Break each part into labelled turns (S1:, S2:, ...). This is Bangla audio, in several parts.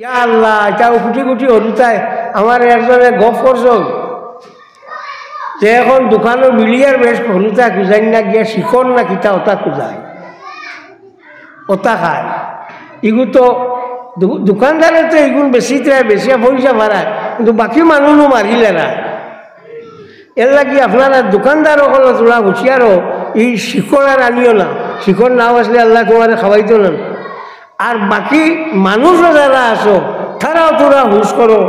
S1: ইয়া আল্লাহ এটাও কুটি কুটি হরুতায় আমার একজনে গপ করছন যে এখন দোকানের মিলিয়ার বেশ হরুতা খুঁজাই না গিয়া শিকন না কিতা ওটা খুঁজায় ওটা খায় এগুলো তো দোকানদারে তো এগুলো বেশি বেশি পয়সা ভাড়ায় কিন্তু বাকি মানুষও মারিলে না এর লাগি আপনারা দোকানদার হল তোলা হুঁশিয়ারও এই শিকড় আর আনিও না শিকড় নাও আসলে আল্লাহ তোমার খাওয়াইতো না আর বাকি মানুষও যারা আসো তারাও তোরা হুঁশ করো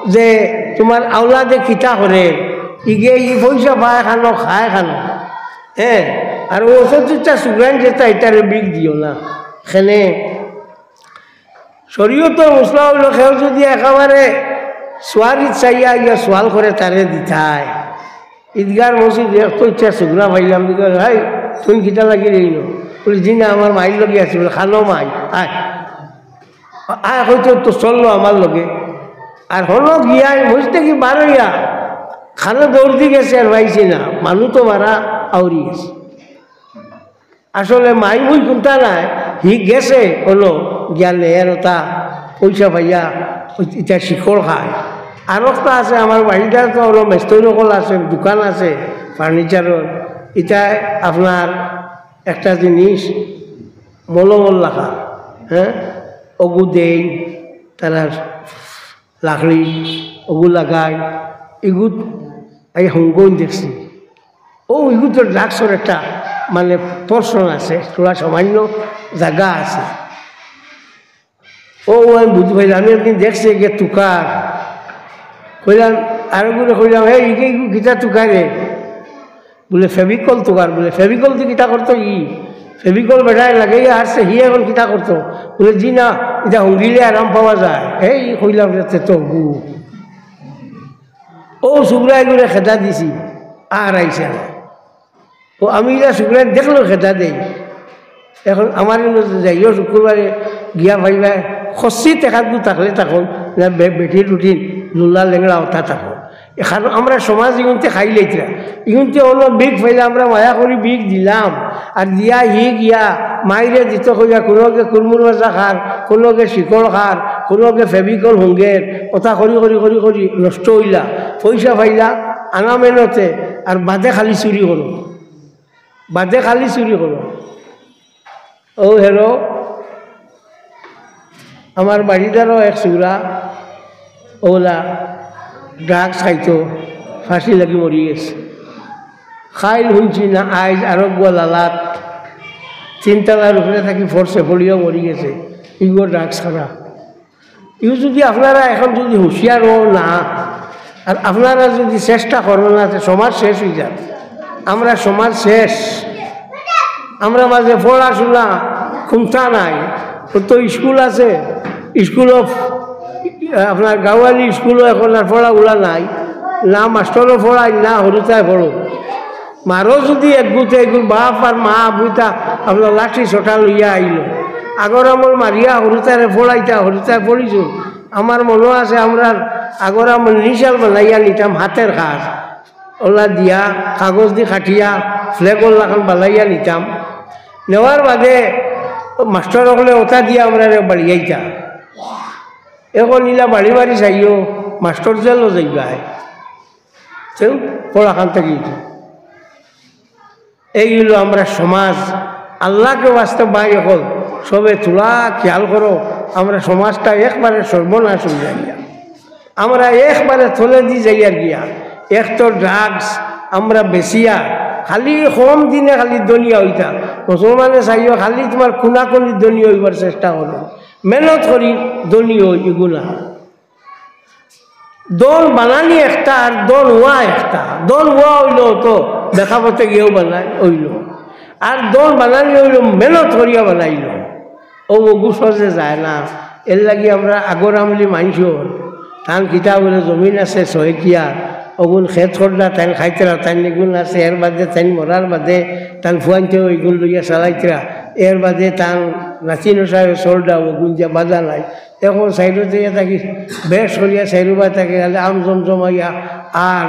S1: যে তোমার আওলাদে কিতা করে ইগে ই পয়সা পায় খানো খায় খানো হ্যাঁ আর ওষুধটা সুগ্রান যেটা এটারে বিক দিও না এখানে শরীয়ত মশলা হইল কেউ যদি একেবারে সোয়ারিত চাইয়া ইয়া সোয়াল করে তারে দিতায় ঈদগার মসজিদ এত ইচ্ছা সুগ্রা পাইলাম ভাই তুমি কিতা লাগি রইল বলে জি না আমার মাইর লগে আছে বলে খানো মাই আয় আয় হয়তো তো চললো আমার লগে আর হলো গিয়াই বুঝতে কি বারোইয়া খানো দৌড় দি গেছে আর পাইছি না মানুষ তো মারা আউরি গেছে আসলে মাই বই কোনটা নাই হি গেছে হলো জ্ঞানে এর ওটা পয়সা পাইয়া এটা শিকড় খায় আর একটা আছে আমার বাড়িটা তো হলো মেস্তরকল আছে দোকান আছে ফার্নিচারের এটা আপনার একটা জিনিস মলমল রাখা হ্যাঁ ওগু দেই তারা লাকড়ি ওগু লাগায় এগুত এই হংকং দেখছি ও এগুলো তো ড্রাগসের একটা মানে পোর্শন আছে থোড়া সামান্য জায়গা আছে ও আমি বুঝতে পারি আমি একদিন দেখছি যে তুকার কইলাম আরো করে কইলাম এই ইগে গীতা তুকার রে বলে ফেভিকল তুকার বলে ফেভিকল তো কিতা করতো ফেভিকল বেটায় লাগে আসছে হি এখন কিতা করতো বলে জি না এটা হঙ্গিলে আরাম পাওয়া যায় এই কইলাম যাতে তো গু ও শুক্রায় করে খেতা দিছি আর আইসে না ও আমি এটা শুক্রায় দেখলো খেতা দেই এখন আমার যাইও শুক্রবারে গিয়া ভাইবা খসি টেকাতু থাকলে তখন না বেটি রুটিন নুলা লেংড়া ওঠা থাকো এখন আমরা সমাজ ইগুনতে খাই লাইতরা ইগুনতে হলো বিগ ফাইলে আমরা মায়া করে বিগ দিলাম আর দিয়া হি গিয়া মাইরে দিত কইয়া কোনোকে কুরমুর বাজা খার কোনোকে শিকড় খার কোনোকে ফেভিকল হঙ্গের কথা করি করি করি করি নষ্ট হইলা পয়সা পাইলা আনা মেনতে আর বাদে খালি চুরি করো বাদে খালি চুরি করো ও হেরো আমার বাড়িটারও এক চুরা ওলা ড্রাগস খাইতো ফাঁসি লাগি মরি গেছে খাইল শুনছি না আইজ আরো গোলালাত তিনতলার উপরে থাকি ফোর্সে পড়িও মরি গেছে ইগো ড্রাগস খারা ইউ যদি আপনারা এখন যদি হুঁশিয়ার হও না আর আপনারা যদি চেষ্টা করো না সমাজ শেষ হয়ে যাবে আমরা সমাজ শেষ আমরা মাঝে পড়াশোনা খুমতা নাই তো স্কুল আছে স্কুল অফ আপনার গাঁওয়ালি স্কুলও এখন আর পড়া ওলা নাই না মাস্টারও পড়াই না হরুতায় পড়ো মারও যদি একগুতে এগুলো বাপ আর মা বুইতা আপনার লাঠি ছটা লইয়া আইল আগর আমল মারিয়া হরুতারে পড়াইতা হরুতায় পড়িছো আমার মনে আছে আমরা আগর আমল নিশাল বানাইয়া নিতাম হাতের কাজ ওলা দিয়া কাগজ দিয়ে কাটিয়া ফ্লেগ ওলাখান বানাইয়া নিতাম নেওয়ার বাদে মাস্টার হলে ওটা দিয়ে আমরা বাড়িয়াইতা এখন নিলা বাড়ি বাড়ি চাইও মাস্টার জেলও যাইবাই পড়াখান থেকে এইগুলো আমরা সমাজ আল্লাহকে বাঁচতে বাই এখন সবে তোলা খেয়াল করো আমরা সমাজটা একবারে সর্বনাশ হয়ে যাইয়া আমরা একবারে থলে দিয়ে যাইয়া গিয়া এক তো ড্রাগস আমরা বেশিয়া খালি কম দিনে খালি দনিয়া হইতা মুসলমানে চাইও খালি তোমার খুনাখুনি দনীয় হইবার চেষ্টা করো মেহনত করি দনীয় এগুলা দল বানানি একটা আর দল হওয়া একটা দল হওয়া হইল তো দেখা পথে গিয়েও বানাই হইল আর দল বানানি হইল মেহনত করিয়া বানাইল ও ওগু সহজে যায় না এর লাগি আমরা আগর আমলি মানসর ধান কিতা বলে জমিন আছে ছয়কিয়া ওগুন খেত করলা তাই খাইতরা তাই এগুন আছে এর বাদে তাই মরার বাদে তান ফুয়াইতেও এগুন লইয়া চালাইতরা এর বাদে তান নাচি নচাই চলডা ওগুন যে বাজা নাই এখন সাইডতে থাকি বেশ করিয়া সাইডবা থাকে আম জমজমাইয়া আর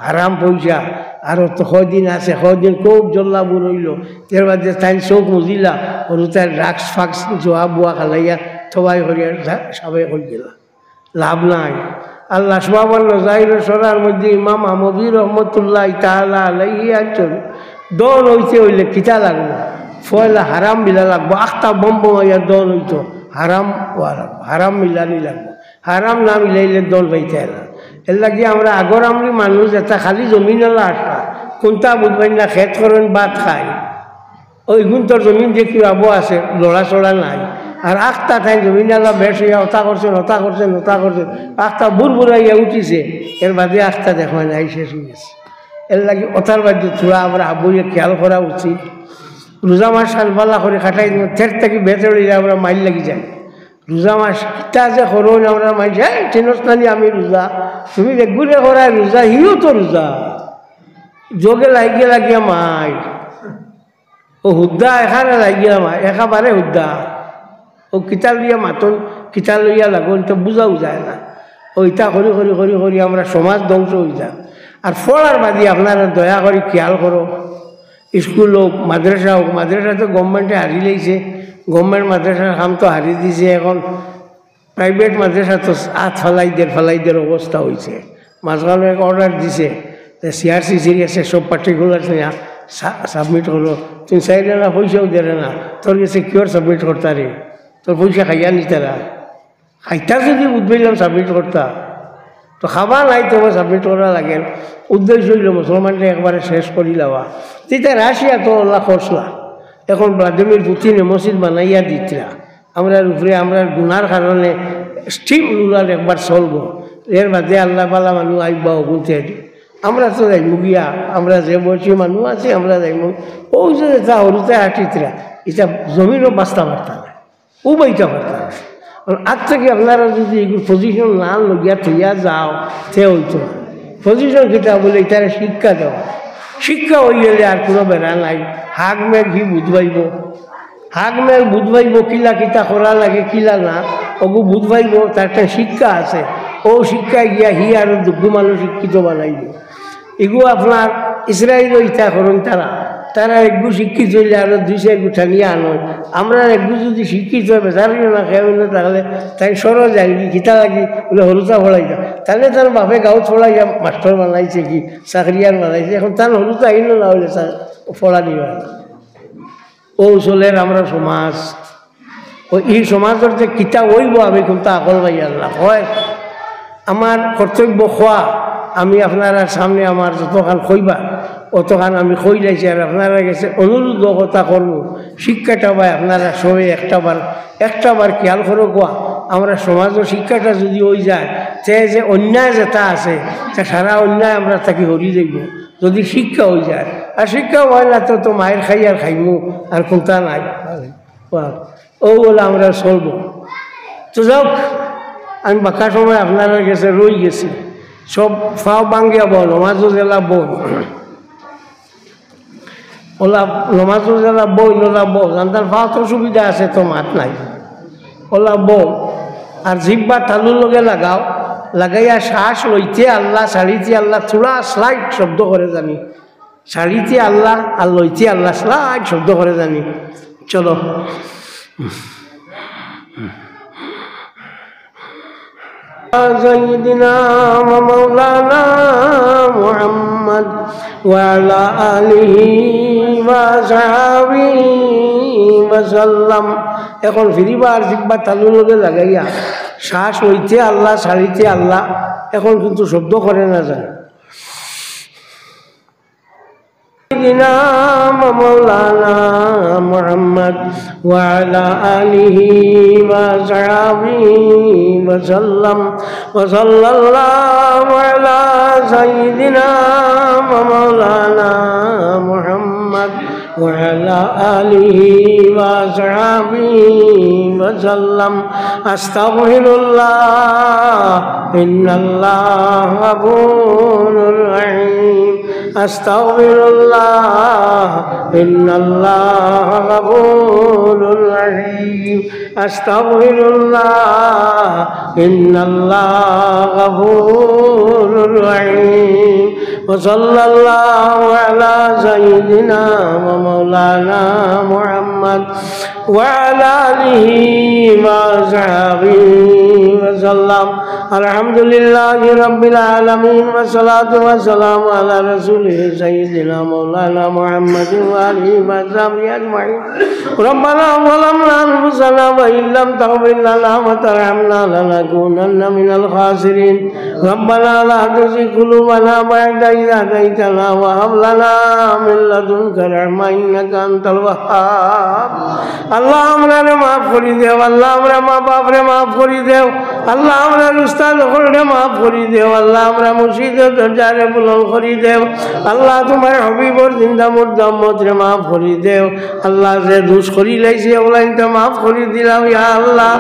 S1: হারাম পয়সা আরও তো কদিন আছে কদিন খুব জল্লা বুড়ইল এর বাদে তাই চোখ মুজিলা সরু তাই ড্রাগস ফাক্স জোয়া বুয়া খালাইয়া সবাই হরিয়া সবাই হয়ে গেল, লাভ নাই। আল্লাহ সুবহান নজাইর সরার মধ্যে ইমাম আমবি রহমতুল্লাহ তাআলা আলাইহি আছেন, দল হইতে হইলে কিতা লাগবো, ফয়লা হারাম মিলা লাগবো, আখতা বম্ব মাইয়া দল হইতো হারাম হারাম মিলানি লাগবো, হারাম না মিলাইলে দল পাইতে না। এর লাগে আমরা আগর আমি মানুষ এটা খালি জমিনওয়ালা আসা কোনটা বুঝবেন না, খেত করেন ভাত খায়, ওই গুণতর জমিন যে কি আবো আছে লড়াচড়া নাই। আর আখতা ঠাই জমিনওয়ালা বেশ হইয়া হতা করছেন হতা করছেন হতা করছেন, আখতা বুড় বুড়াইয়া উঠিছে, এর বাদে আখতা দেখা নাই, শেষ হয়ে গেছে। এর লাগে অতার বাদ্য থোড়া আমরা আবুয়ে খেয়াল করা উচিত। রোজা মাস সালবাল্লা করে খাটাই দিব, থের থেকে বেতরে আমরা মাইল লাগি যাই। রোজা মাস কিতা যে করুন আমরা মাইল যাই, চিনস্তানি আমি রোজা, তুমি রেগুলে করাই রোজা, হিও তো রোজা, যোগে লাগিয়ে লাগিয়ে মাই, ও হুদ্দা এখানে লাগিয়ে মাই, একেবারে হুদ্দা। ও কিতা লইয়া মাতন কিতা লইয়া লাগুন তো বুঝাও যায় না। ওইটা করি করি করি করি আমরা সমাজ ধ্বংস হয়ে যায়। আর পড়ার বাদে আপনারা দয়া করে খেয়াল করো, স্কুল হোক মাদ্রাসা হোক, মাদ্রাসা তো গভর্নমেন্টে হারি লাইছে, গভর্নমেন্ট মাদ্রাসার কাম তো হারিয়ে দিছে, এখন প্রাইভেট মাদ্রাসা তো ফালাইদের অবস্থা হয়েছে। মাঝখানে এক অর্ডার দিছে সিআরসি সিরিয়াসে সব পার্টিকুলার সাবমিট করো, তুমি চাইলে না পয়সাও দেবে না, তোর কাছে কিওর সাবমিট করতা রে, তোর পয়সা খাইয়া নিতারা, খাইতা যদি উদ্বেলাম সাবমিট করতা তো খাবা নাই, তোমার সাবমিট করা লাগে। উদ্দেশ্য হইল মুসলমানটা একবারে শেষ করি লওয়া। তেতিয়া রাশিয়া তো আল্লাহ খরসলা, এখন ব্লাদিমির পুতিনে মসজিদ বানাইয়া দিতরা, আমরা উপরে আমরা গুনার কারণে স্টিম রুলার একবার চলবো, এর বাদে আল্লাহ পালা মানুষ আইবা ওগুনতে আমরা তো যাইমু গিয়া, আমরা যে বয়সী মানুষ আছে আমরা যাইমু। ওই যে তা হরুতে হাঁটিতরা এটা জমিনও বাঁচতে পারতাম না, উবাইতে পারতাম না। আজ থেকে আপনারা যদি এগুলো পজিশন না লগিয়া থইয়া যাও সে হইতো না। পজিশন কিতা বলে এটার শিক্ষা দেওয়া, শিক্ষা হয়ে গেলে আর কোনো বেড়া নাই। হাগ মেঘ হি বুধবাইব, হাগ মেঘ বুধবাইব কিলা কিতা করা লাগে কিলা না, ওগু বুধবাইব, তার একটা শিক্ষা আছে। ও শিক্ষা গিয়া হি আর দুঃখ মানুষ শিক্ষিত বানাইব। এগুলো আপনার ইসরায়েল ইচ্ছা করেন, তারা একগু শিক্ষিত হইলে আরো 2-4 গুঠা নিয়ে আনো। আমরা একগু যদি শিক্ষিত হবে বেচারি না খেয়ে না, তাহলে তাই সরো যাই কিতা লাগি বলে হলুতা ফলাই যা, তাহলে তার বাপে গাঁত ফলাই মাস্টার বানাইছে কি চাকরিয়ার বানাইছে, এখন তার হলুতা আইন না হলে ফলা নিবে না। ও চলের আমরা সমাজ, ওই এই সমাজের যে কিতা ওইব আমি কিন্তু আকল পাই আল্লাহ হয়। আমার কর্তব্য খোয়া, আমি আপনারা সামনে আমার যতখান খইবা অতখান আমি খই লাইছি। আর আপনারা গেছে অনুরোধ কথা করবো, শিক্ষাটা পাই আপনারা সবাই একটাবার খেয়াল করো কোয়া, আমরা সমাজের শিক্ষাটা যদি ওই যায় সে যে অন্যায় যেটা আছে তা সারা অন্যায় আমরা তাকে হরি যাইব যদি শিক্ষা হয়ে যায়। আর শিক্ষা হয় না তো মায়ের খাই আর খাইমু আর কোনটা নাই, ও বলে আমরা চলবো। তো যাও, আমি বাঁকা সময় আপনারা গেছে রই গেছি, সব ফাও বাঙ্গিয়া বল নমাজও জেলা বই, ওলা নমাজও জেলা বই নোলা বল, জানতার ফাও তো সুবিধা আছে, তো মাত নাই, ওলা বল। আর জিব্বা তালুর লগে লাগাও, লাগাইয়া শ্বাস লইতে আল্লাহ শাড়িতে আল্লাহ থোড়া স্লাইড শব্দ করে জানি, শাড়িতে আল্লাহ আর লইতে আল্লাহ স্লাইড শব্দ করে জানি। চলো سيدنا ومولانا محمد وعلى آله وصحبه وسلم। এখন ফিরিবার জিব্বা তালুর লগে লাগাইয়া শ্বাস লইতে আল্লাহ ছাড়িতে আল্লাহ, এখন কিন্তু শব্দ করে না যায়। سيدنا ومولانا محمد وعلى آله وصحبه وسلم وصلى الله على سيدنا ومولانا محمد وعلى آله وصحبه وسلم أستغفر الله إن الله غفور رحيم أستغفر الله إن الله غفور رحيم আস্তাগফিরুল্লাহ ইন্নাল্লাহা গফুরুর রহিম ওয়া সাল্লাল্লাহু আলা সাইয়্যিদিনা ওয়া মাওলানা মুহাম্মদ ওয়া আলা আলিহি ওয়া সাহবিহি ওয়া সাল্লাম আলহামদুলিল্লাহি রাব্বিল আলামিন ওয়া সালাতু ওয়া সালামু আলা রাসূলিহি সাইয়্যিদিনা মাওলানা মুহাম্মাদিন ওয়া আলিহি ওয়া সাহবিহি আজমাইন রব্বানা যালামনা আনফুসানা ওয়া ইল্লাম তাগফির লানা ওয়া তারহামনা লানাকুনান্না মিনাল খাসিরিন রব্বানা লা তুযিগ কুলুবানা বা'দা ইয হাদাইতানা ওয়া হাব লানা মিন লাদুনকা রাহমাতান ইন্নাকা আনতাল ওয়াহ্হাব আল্লাহ আমরারে মাফ করে দেও আল্লাহ আমরা মা বাপরে মাফ করে দেও আল্লাহ আমরা উস্তাদ হলরে মাফ করে দেও আল্লাহ আমরা মুর্শিদের দরজারে বুলন্দ করে দেও আল্লাহ তোমার হাবিবর জিন্দা মুর্দা উম্মতরে মাফ করে দেও আল্লাহ যে দোষ করি লাইছে ওলাইনটা মাফ করে দিলাম ইয়া আল্লাহ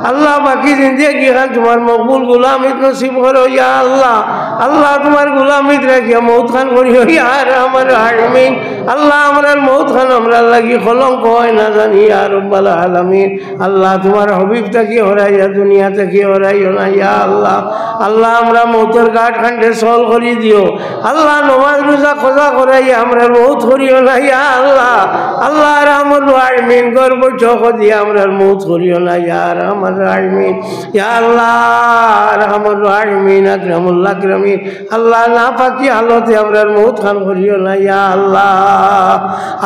S1: আল্লাহ বাকি জিন্দেগি খান তোমার মকবুল গোলামিত নসিব করো ইয়া আল্লাহ আল্লাহ তোমার গোলামিত রাখিয়া মৌত খান করিও ইয়া রহমান আলামিন আল্লাহ আমরার মৌত খান আমরা লাগি কলঙ্ক হয় না জানি ইয়া রব্বাল আলামিন আল্লাহ তোমার হাবিব তাকে হরাইয়া দুনিয়া থেকে হরাইও না ইয়া আল্লাহ আল্লাহ আমরা মৌতের ঘাট খান্ডে সল করি দিও আল্লাহ নমাজ রোজা খোঁজা করাইয়া আমরা মৌত করিও না ইয়া আল্লাহ আল্লাহ রহমান আলামিন গর্ব চোখ দিয়ে আমরা মৌত করিও না ইয়া রহমান আলামিন ইয়া আল্লাহ রহমান আলামিন আকরামুল আকরামিন আল্লাহ না পাকি হালতে আমরা মৌত খান করিও না ইয়া আল্লাহ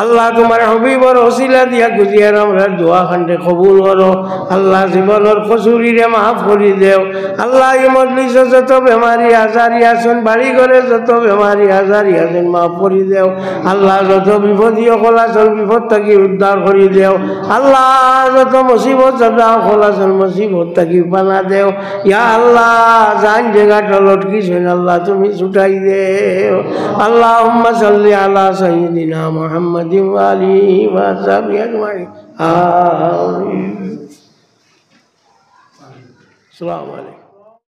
S1: আল্লাহ তোমার হাবিবর ওসিলা দিয়া গুজিয়ার আমরা দোয়া খান্ডে কবুল করো আল্লাহ জীবনের কসুরিরে মাফ করে দেও আল্লাহ এই মজলিসে যত বেমারি আজারি আছেন বাড়ি ঘরে যত বেমারি আজারি আছেন মাফ করে দেও আল্লাহ যত বিপদী অকল আছেন বিপদ থাকি উদ্ধার করে দেও আল্লাহ যত মুসিবত যত অকল আছেন মুসিবত থাকি পানা দেও ইয়া আল্লাহ জান জায়গা টলট কিছুন আল্লাহ তুমি ছুটাই দেও আল্লাহুম্মা সাল্লি আলা সাইয়্যিদিনা মুহাম্মাদিন ওয়া আলিহি ওয়া সাহবিহি আজমাইন আমিন আসসালামু আলাইকুম।